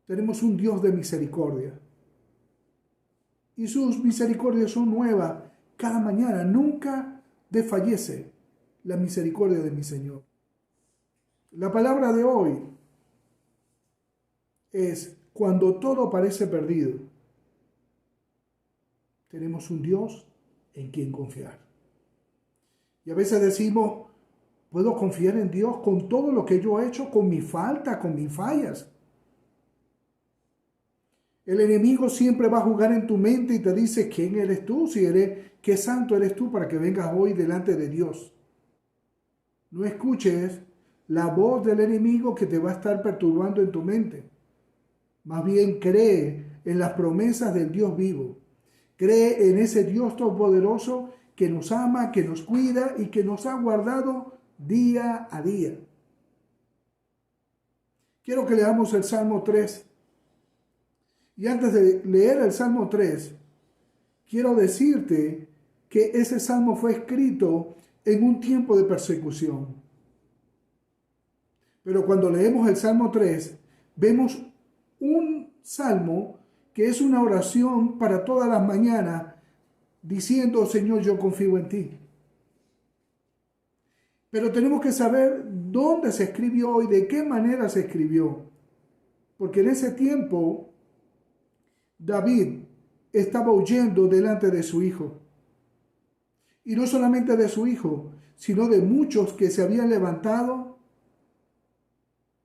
Tenemos un Dios de misericordia. Y sus misericordias son nuevas cada mañana. Nunca desfallece la misericordia de mi Señor. La palabra de hoy es: cuando todo parece perdido, tenemos un Dios en quien confiar. Y a veces decimos: ¿puedo confiar en Dios con todo lo que yo he hecho, con mi falta, con mis fallas? El enemigo siempre va a jugar en tu mente y te dice: ¿quién eres tú? ¿Qué santo eres tú para que vengas hoy delante de Dios? No escuches la voz del enemigo que te va a estar perturbando en tu mente. Más bien cree en las promesas del Dios vivo. Cree en ese Dios todopoderoso que nos ama, que nos cuida y que nos ha guardado día a día. Quiero que leamos el Salmo 3. Y antes de leer el Salmo 3, quiero decirte que ese salmo fue escrito en un tiempo de persecución. Pero cuando leemos el Salmo 3, vemos un salmo que es una oración para todas las mañanas, diciendo: Señor, yo confío en ti. Pero tenemos que saber dónde se escribió y de qué manera se escribió. Porque en ese tiempo David estaba huyendo delante de su hijo. Y no solamente de su hijo, sino de muchos que se habían levantado,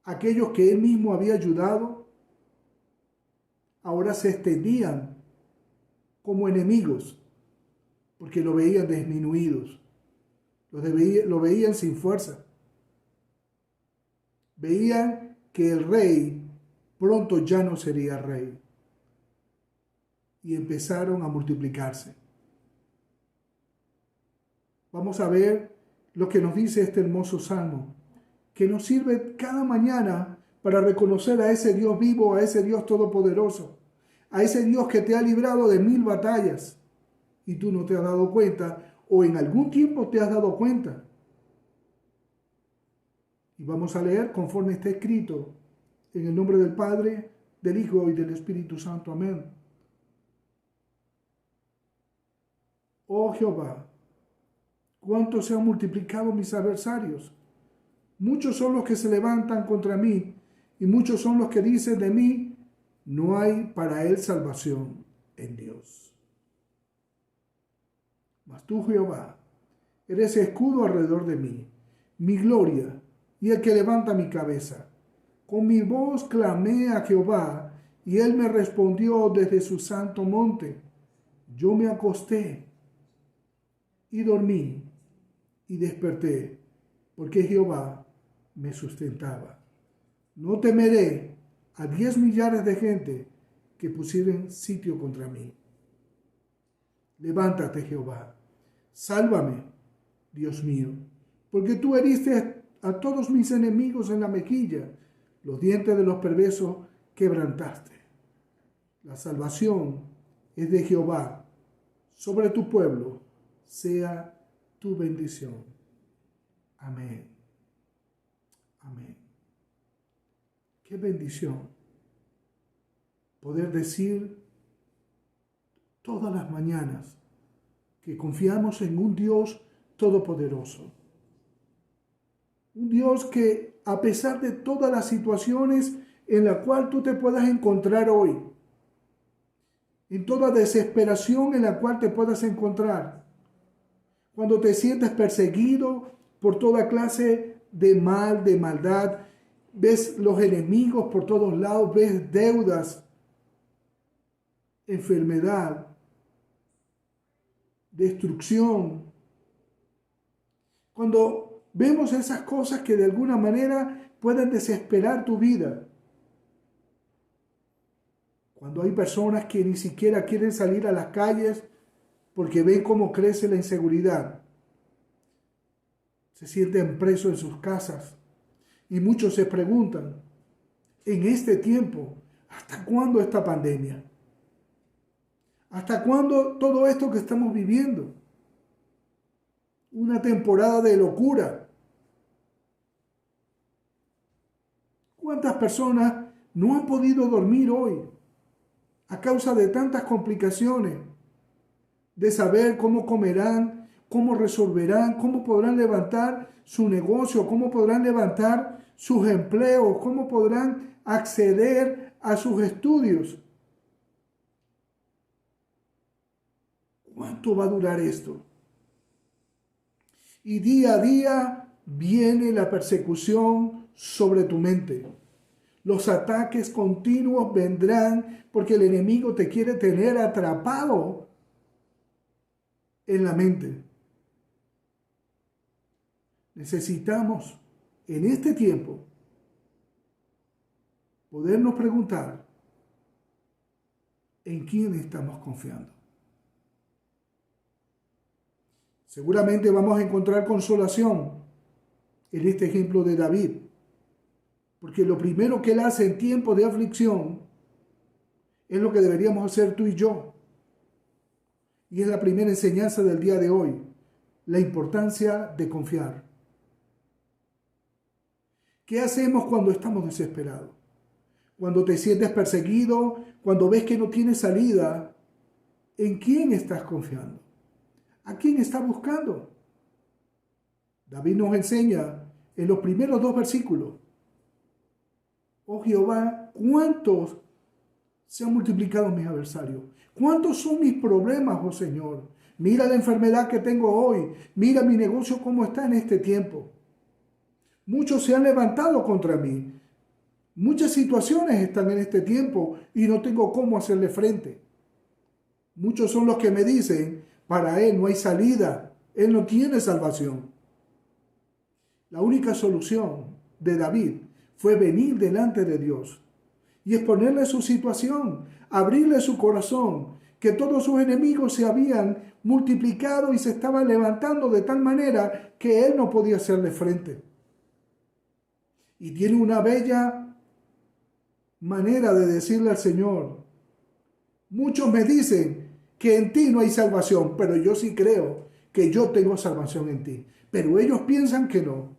aquellos que él mismo había ayudado, ahora se extendían como enemigos, porque lo veían disminuidos, lo veían sin fuerza. Veían que el rey pronto ya no sería rey. Y empezaron a multiplicarse. Vamos a ver lo que nos dice este hermoso salmo, que nos sirve cada mañana para reconocer a ese Dios vivo, a ese Dios todopoderoso, a ese Dios que te ha librado de 1000 batallas y tú no te has dado cuenta, o en algún tiempo te has dado cuenta. Y vamos a leer conforme está escrito, en el nombre del Padre, del Hijo y del Espíritu Santo. Amén. Oh Jehová, cuánto se han multiplicado mis adversarios. Muchos son los que se levantan contra mí, y muchos son los que dicen de mí: no hay para él salvación en Dios. Mas tú, Jehová, eres escudo alrededor de mí, mi gloria y el que levanta mi cabeza. Con mi voz clamé a Jehová, y él me respondió desde su santo monte. Yo me acosté y dormí y desperté, porque Jehová me sustentaba. No temeré a 10 millares de gente que pusieren sitio contra mí. Levántate, Jehová, sálvame, Dios mío, porque tú heriste a todos mis enemigos en la mejilla, los dientes de los perversos quebrantaste. La salvación es de Jehová, sobre tu pueblo sea tu bendición. Amén. Amén. Qué bendición poder decir todas las mañanas que confiamos en un Dios todopoderoso. Un Dios que, a pesar de todas las situaciones en las cuales tú te puedas encontrar hoy, en toda desesperación en la cual te puedas encontrar, cuando te sientes perseguido por toda clase de mal, de maldad, ves los enemigos por todos lados, ves deudas, enfermedad, destrucción. Cuando vemos esas cosas que de alguna manera pueden desesperar tu vida. Cuando hay personas que ni siquiera quieren salir a las calles porque ven cómo crece la inseguridad. Se sienten presos en sus casas. Y muchos se preguntan, en este tiempo, ¿hasta cuándo esta pandemia? ¿Hasta cuándo todo esto que estamos viviendo? Una temporada de locura. ¿Cuántas personas no han podido dormir hoy a causa de tantas complicaciones, de saber cómo comerán, cómo resolverán, cómo podrán levantar su negocio, cómo podrán levantar sus empleos, cómo podrán acceder a sus estudios. ¿Cuánto va a durar esto? Y día a día viene la persecución sobre tu mente. Los ataques continuos vendrán porque el enemigo te quiere tener atrapado en la mente. Necesitamos en este tiempo podernos preguntar en quién estamos confiando. Seguramente vamos a encontrar consolación en este ejemplo de David, porque lo primero que él hace en tiempo de aflicción es lo que deberíamos hacer tú y yo. Y es la primera enseñanza del día de hoy, la importancia de confiar. ¿Qué hacemos cuando estamos desesperados? Cuando te sientes perseguido, cuando ves que no tienes salida, ¿en quién estás confiando? ¿A quién estás buscando? David nos enseña en los primeros 2 versículos. Oh Jehová, ¿cuántos se han multiplicado mis adversarios? ¿Cuántos son mis problemas, oh Señor? Mira la enfermedad que tengo hoy. Mira mi negocio cómo está en este tiempo. Muchos se han levantado contra mí. Muchas situaciones están en este tiempo y no tengo cómo hacerle frente. Muchos son los que me dicen, para él no hay salida, él no tiene salvación. La única solución de David fue venir delante de Dios y exponerle su situación, abrirle su corazón, que todos sus enemigos se habían multiplicado y se estaban levantando de tal manera que él no podía hacerle frente. Y tiene una bella manera de decirle al Señor, muchos me dicen que en ti no hay salvación, pero yo sí creo que yo tengo salvación en ti. Pero ellos piensan que no,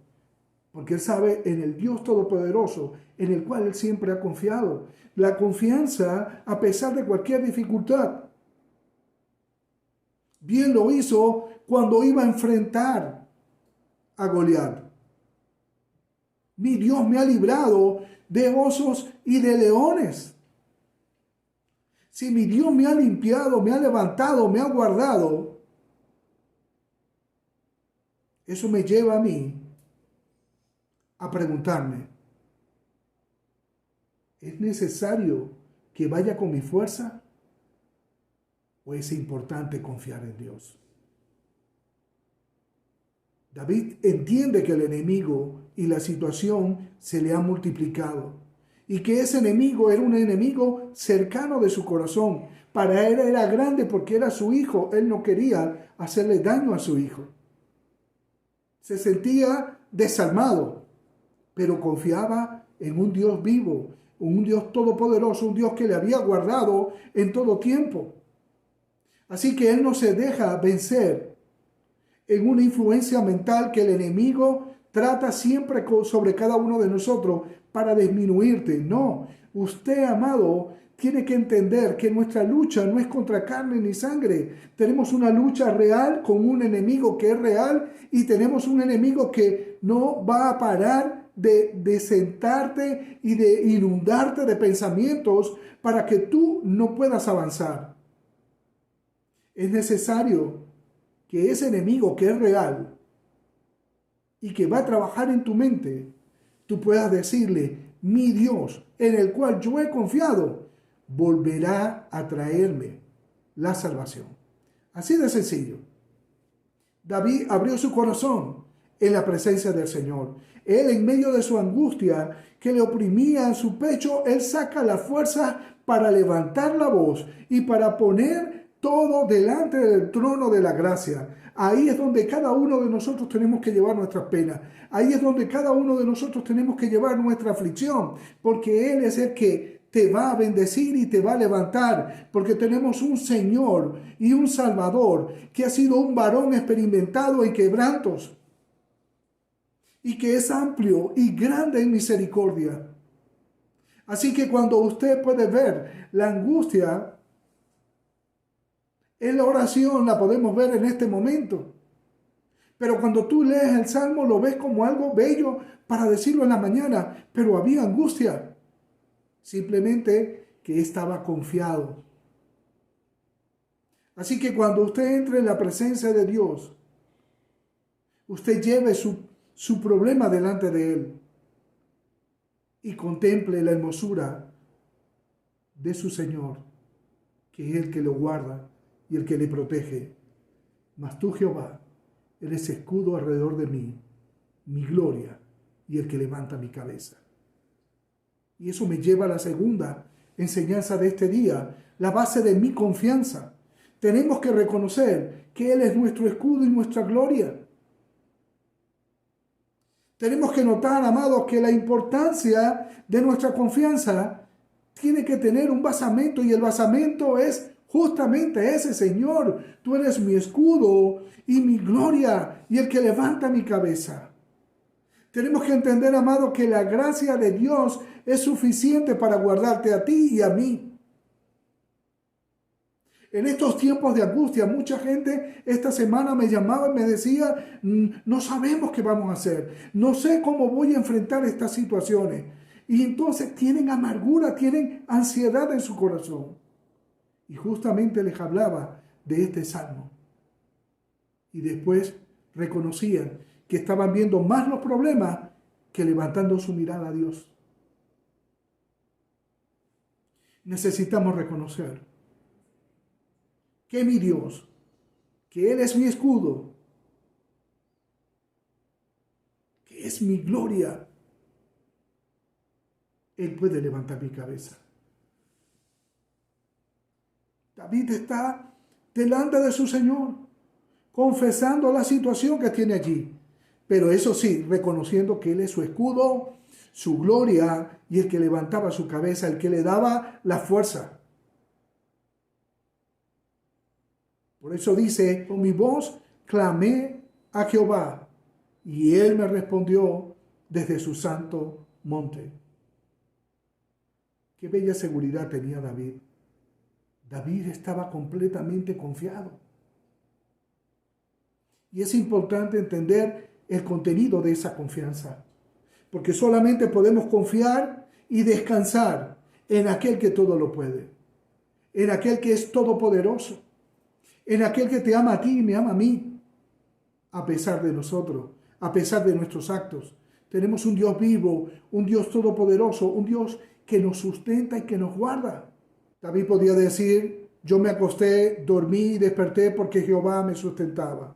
porque él sabe en el Dios Todopoderoso, en el cual él siempre ha confiado. La confianza a pesar de cualquier dificultad. Bien lo hizo cuando iba a enfrentar a Goliat. Mi Dios me ha librado de osos y de leones. Si mi Dios me ha limpiado, me ha levantado, me ha guardado, eso me lleva a mí a preguntarme, ¿es necesario que vaya con mi fuerza o es importante confiar en Dios? David entiende que el enemigo y la situación se le han multiplicado y que ese enemigo era un enemigo cercano de su corazón. Para él era grande porque era su hijo. Él no quería hacerle daño a su hijo. Se sentía desarmado, pero confiaba en un Dios vivo, un Dios todopoderoso, un Dios que le había guardado en todo tiempo. Así que él no se deja vencer en una influencia mental que el enemigo trata siempre sobre cada uno de nosotros para disminuirte. No, usted, amado, tiene que entender que nuestra lucha no es contra carne ni sangre. Tenemos una lucha real con un enemigo que es real y tenemos un enemigo que no va a parar de sentarte y de inundarte de pensamientos para que tú no puedas avanzar. Es necesario que ese enemigo que es real y que va a trabajar en tu mente, tú puedas decirle, mi Dios, en el cual yo he confiado, volverá a traerme la salvación. Así de sencillo. David abrió su corazón en la presencia del Señor. Él, en medio de su angustia que le oprimía en su pecho, él saca la fuerza para levantar la voz y para poner todo delante del trono de la gracia. Ahí es donde cada uno de nosotros tenemos que llevar nuestras penas. Ahí es donde cada uno de nosotros tenemos que llevar nuestra aflicción, porque Él es el que te va a bendecir y te va a levantar, porque tenemos un Señor y un Salvador que ha sido un varón experimentado en quebrantos y que es amplio y grande en misericordia. Así que cuando usted puede ver la angustia en la oración, la podemos ver en este momento. Pero cuando tú lees el Salmo, lo ves como algo bello para decirlo en la mañana, pero había angustia. Simplemente que estaba confiado. Así que cuando usted entre en la presencia de Dios, usted lleve su problema delante de Él y contemple la hermosura de su Señor, que es el que lo guarda y el que le protege. Mas tú, Jehová, eres escudo alrededor de mí, mi gloria y el que levanta mi cabeza. Y eso me lleva a la segunda enseñanza de este día, la base de mi confianza. Tenemos que reconocer que Él es nuestro escudo y nuestra gloria. Tenemos que notar, amados, que la importancia de nuestra confianza tiene que tener un basamento, y el basamento es justamente ese: Señor, tú eres mi escudo y mi gloria y el que levanta mi cabeza. Tenemos que entender, amado, que la gracia de Dios es suficiente para guardarte a ti y a mí. En estos tiempos de angustia, mucha gente esta semana me llamaba y me decía: no sabemos qué vamos a hacer, no sé cómo voy a enfrentar estas situaciones. Y entonces tienen amargura, tienen ansiedad en su corazón. Y justamente les hablaba de este salmo. Y después reconocían que estaban viendo más los problemas que levantando su mirada a Dios. Necesitamos reconocer que mi Dios, que Él es mi escudo, que es mi gloria, Él puede levantar mi cabeza. David está delante de su Señor, confesando la situación que tiene allí. Pero eso sí, reconociendo que Él es su escudo, su gloria y el que levantaba su cabeza, el que le daba la fuerza. Por eso dice: con mi voz clamé a Jehová y Él me respondió desde su santo monte. Qué bella seguridad tenía David. David estaba completamente confiado. Y es importante entender el contenido de esa confianza, porque solamente podemos confiar y descansar en aquel que todo lo puede, en aquel que es todopoderoso, en aquel que te ama a ti y me ama a mí, a pesar de nosotros, a pesar de nuestros actos. Tenemos un Dios vivo, un Dios todopoderoso, un Dios que nos sustenta y que nos guarda. David podía decir: yo me acosté, dormí y desperté porque Jehová me sustentaba.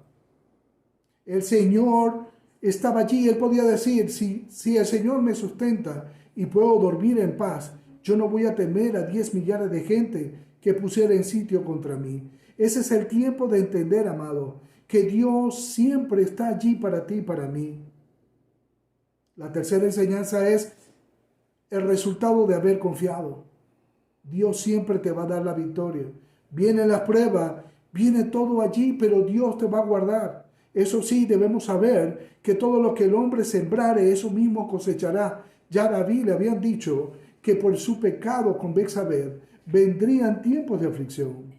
El Señor estaba allí. Él podía decir: si el Señor me sustenta y puedo dormir en paz, yo no voy a temer a 10 millares de gente que pusiera en sitio contra mí. Ese es el tiempo de entender, amado, que Dios siempre está allí para ti y para mí. La tercera enseñanza es el resultado de haber confiado. Dios siempre te va a dar la victoria. Vienen las pruebas, viene todo allí, pero Dios te va a guardar. Eso sí, debemos saber que todo lo que el hombre sembrare, eso mismo cosechará. Ya a David le habían dicho que por su pecado con Betsabé vendrían tiempos de aflicción.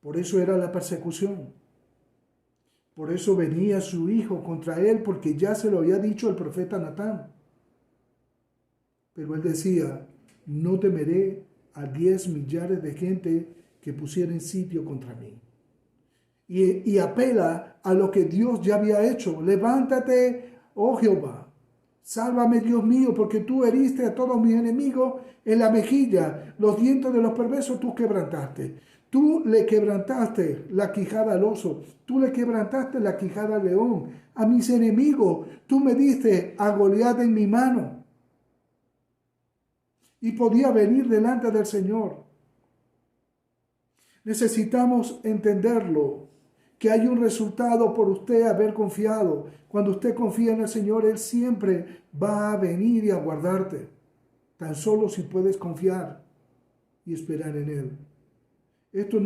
Por eso era la persecución. Por eso venía su hijo contra él, porque ya se lo había dicho el profeta Natán. Pero él decía: no temeré a 10 millares de gente que pusieren sitio contra mí. Y apela a lo que Dios ya había hecho. Levántate, oh Jehová, sálvame, Dios mío, porque tú heriste a todos mis enemigos en la mejilla, los dientes de los perversos tú quebrantaste. Tú le quebrantaste la quijada al oso, tú le quebrantaste la quijada al león. A mis enemigos tú me diste a Goliat en mi mano. Y podía venir delante del Señor. Necesitamos entenderlo, que hay un resultado por usted haber confiado. Cuando usted confía en el Señor, Él siempre va a venir y a guardarte. Tan solo si puedes confiar y esperar en Él. Esto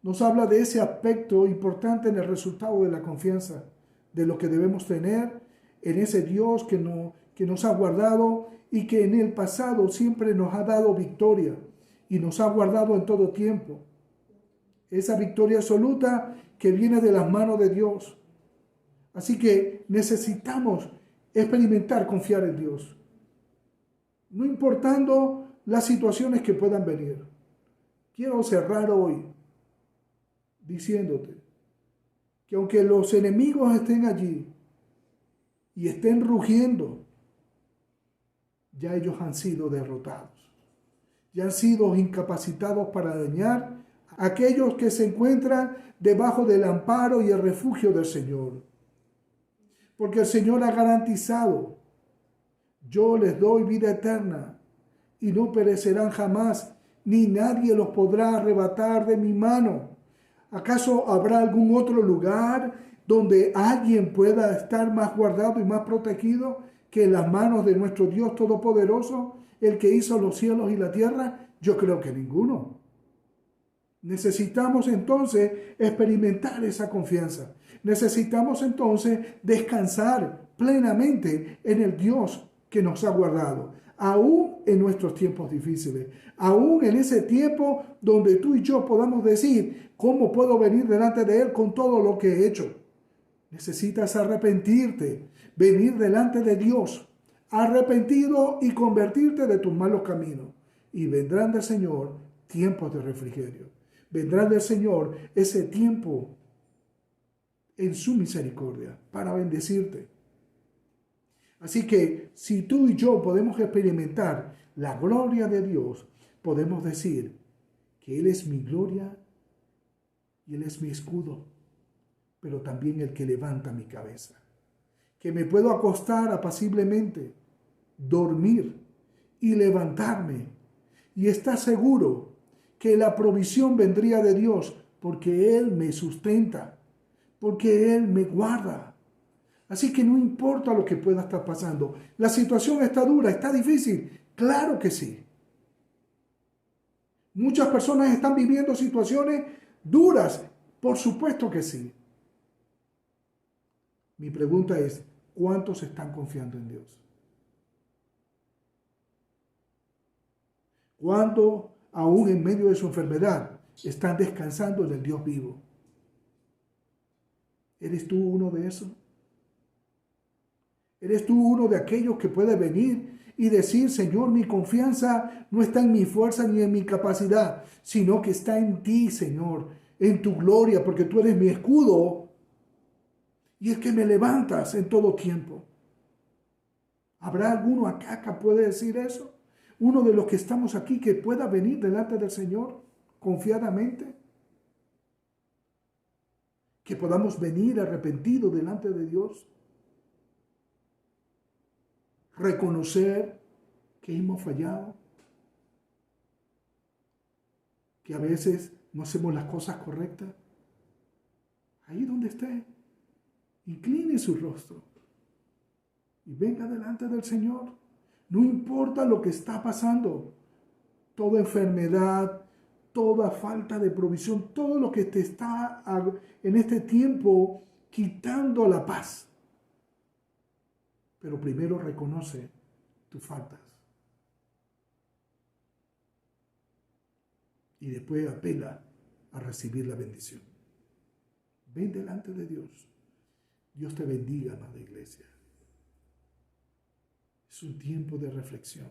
nos habla de ese aspecto importante en el resultado de la confianza, de lo que debemos tener en ese Dios que que nos ha guardado y que en el pasado siempre nos ha dado victoria y nos ha guardado en todo tiempo. Esa victoria absoluta que viene de las manos de Dios. Así que necesitamos experimentar confiar en Dios, no importando las situaciones que puedan venir. Quiero cerrar hoy diciéndote que aunque los enemigos estén allí y estén rugiendo, ya ellos han sido derrotados, ya han sido incapacitados para dañar a aquellos que se encuentran debajo del amparo y el refugio del Señor. Porque el Señor ha garantizado: yo les doy vida eterna y no perecerán jamás, ni nadie los podrá arrebatar de mi mano. ¿Acaso habrá algún otro lugar donde alguien pueda estar más guardado y más protegido que en las manos de nuestro Dios Todopoderoso, el que hizo los cielos y la tierra? Yo creo que ninguno. Necesitamos entonces experimentar esa confianza. Necesitamos entonces descansar plenamente en el Dios que nos ha guardado, aún en nuestros tiempos difíciles, aún en ese tiempo donde tú y yo podamos decir: ¿cómo puedo venir delante de Él con todo lo que he hecho? Necesitas arrepentirte, venir delante de Dios, arrepentido, y convertirte de tus malos caminos. Y vendrán del Señor tiempos de refrigerio. Vendrá del Señor ese tiempo en su misericordia para bendecirte. Así que si tú y yo podemos experimentar la gloria de Dios, podemos decir que Él es mi gloria y Él es mi escudo, pero también el que levanta mi cabeza. Que me puedo acostar apaciblemente, dormir y levantarme y estar seguro que la provisión vendría de Dios, porque Él me sustenta, porque Él me guarda. Así que no importa lo que pueda estar pasando. La situación está dura, está difícil. Claro que sí. Muchas personas están viviendo situaciones duras. Por supuesto que sí. Mi pregunta es: ¿cuántos están confiando en Dios? ¿Cuántos, aún en medio de su enfermedad, están descansando en el Dios vivo? ¿Eres tú uno de esos? ¿Eres tú uno de aquellos que puede venir y decir: Señor, mi confianza no está en mi fuerza ni en mi capacidad, sino que está en ti, Señor, en tu gloria, porque tú eres mi escudo y el que me levantas en todo tiempo? ¿Habrá alguno acá que puede decir eso? Uno de los que estamos aquí que pueda venir delante del Señor confiadamente. Que podamos venir arrepentidos delante de Dios. Reconocer que hemos fallado. Que a veces no hacemos las cosas correctas. Ahí donde esté, incline su rostro y venga delante del Señor. No importa lo que está pasando, toda enfermedad, toda falta de provisión, todo lo que te está en este tiempo quitando la paz. Pero primero reconoce tus faltas. Y después apela a recibir la bendición. Ven delante de Dios. Dios te bendiga, amada iglesia. Es un tiempo de reflexión.